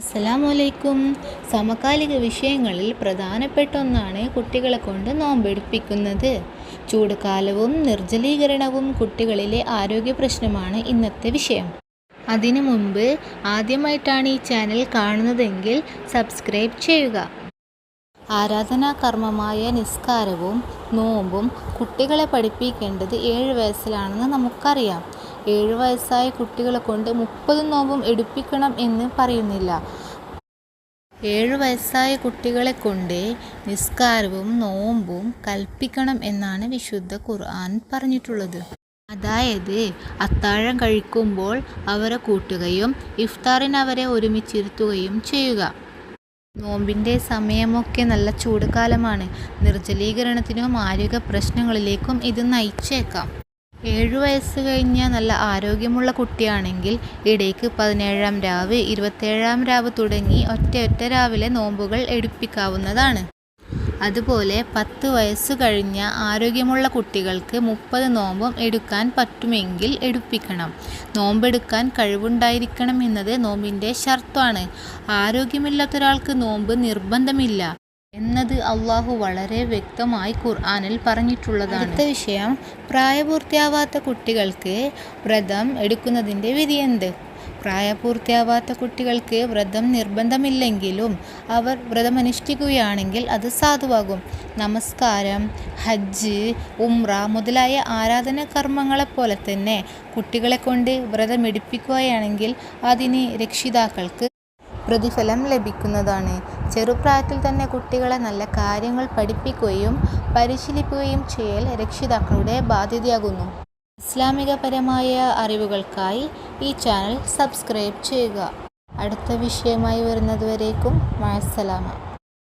അസ്സലാമലൈക്കും. സമകാലിക വിഷയങ്ങളിൽ പ്രധാനപ്പെട്ട ഒന്നാണ് കുട്ടികളെ കൊണ്ട് നോമ്പെടുപ്പിക്കുന്നത്. ചൂടുകാലവും നിർജ്ജലീകരണവും കുട്ടികളിലെ ആരോഗ്യ പ്രശ്നമാണ് ഇന്നത്തെ വിഷയം. അതിനു മുമ്പ് ആദ്യമായിട്ടാണ് ഈ ചാനൽ കാണുന്നതെങ്കിൽ സബ്സ്ക്രൈബ് ചെയ്യുക. ആരാധനാ കർമ്മമായ നിസ്കാരവും നോമ്പും കുട്ടികളെ പഠിപ്പിക്കേണ്ടത് 7 വയസ്സിലാണെന്ന് നമുക്കറിയാം. 7 വയസ്സായ കുട്ടികളെ കൊണ്ട് 30 നോമ്പും എടുപ്പിക്കണം എന്ന് പറയുന്നില്ല. 7 വയസ്സായ കുട്ടികളെ കൊണ്ട് നിസ്കാരവും നോമ്പും കൽപ്പിക്കണം എന്നാണ് വിശുദ്ധ ഖുർആൻ പറഞ്ഞിട്ടുള്ളത്. അതായത് അത്താഴം കഴിക്കുമ്പോൾ അവരെ കൂട്ടുകയും ഇഫ്താറിന് അവരെ ഒരുമിച്ചിരുത്തുകയും ചെയ്യുക. നോമ്പിൻ്റെ സമയമൊക്കെ നല്ല ചൂടുകാലമാണ്. നിർജ്ജലീകരണത്തിനും ആരോഗ്യ പ്രശ്നങ്ങളിലേക്കും ഇത് നയിച്ചേക്കാം. 7 വയസ്സ് കഴിഞ്ഞ നല്ല ആരോഗ്യമുള്ള കുട്ടിയാണെങ്കിൽ ഇടയ്ക്ക് 17-ാം രാവ്, 27-ാം രാവ് തുടങ്ങി ഒറ്റ രാവിലെ നോമ്പുകൾ എടുപ്പിക്കാവുന്നതാണ്. അതുപോലെ 10 വയസ്സ് കഴിഞ്ഞ ആരോഗ്യമുള്ള കുട്ടികൾക്ക് 30 നോമ്പും എടുക്കാൻ പറ്റുമെങ്കിൽ എടുപ്പിക്കണം. നോമ്പെടുക്കാൻ കഴിവുണ്ടായിരിക്കണം എന്നത് നോമ്പിൻ്റെ ഷർത്താണ്. ആരോഗ്യമില്ലാത്തൊരാൾക്ക് നോമ്പ് നിർബന്ധമില്ല എന്നത് അള്ളാഹു വളരെ വ്യക്തമായി ഖുർആനിൽ പറഞ്ഞിട്ടുള്ളതാണ്. അടുത്ത വിഷയം, പ്രായപൂർത്തിയാവാത്ത കുട്ടികൾക്ക് വ്രതം എടുക്കുന്നതിൻ്റെ വിധി എന്ത്? പ്രായപൂർത്തിയാവാത്ത കുട്ടികൾക്ക് വ്രതം നിർബന്ധമില്ലെങ്കിലും അവർ വ്രതമനുഷ്ഠിക്കുകയാണെങ്കിൽ അത് സാധുവാകും. നമസ്കാരം, ഹജ്ജ്, ഉംറ മുതലായ ആരാധനാ കർമ്മങ്ങളെപ്പോലെ തന്നെ കുട്ടികളെ കൊണ്ട് വ്രതമെടുപ്പിക്കുകയാണെങ്കിൽ അതിന് രക്ഷിതാക്കൾക്ക് പ്രതിഫലം ലഭിക്കുന്നതാണ്. ചെറുപ്രായത്തിൽ തന്നെ കുട്ടികളെ നല്ല കാര്യങ്ങൾ പഠിപ്പിക്കുകയും പരിശീലിപ്പിക്കുകയും ചെയ്യൽ രക്ഷിതാക്കളുടെ ബാധ്യതയാകുന്നു. ഇസ്ലാമികപരമായ അറിവുകൾക്കായി ഈ ചാനൽ സബ്സ്ക്രൈബ് ചെയ്യുക. അടുത്ത വിഷയമായി വരുന്നതുവരേക്കും മഅസ്സലാമ.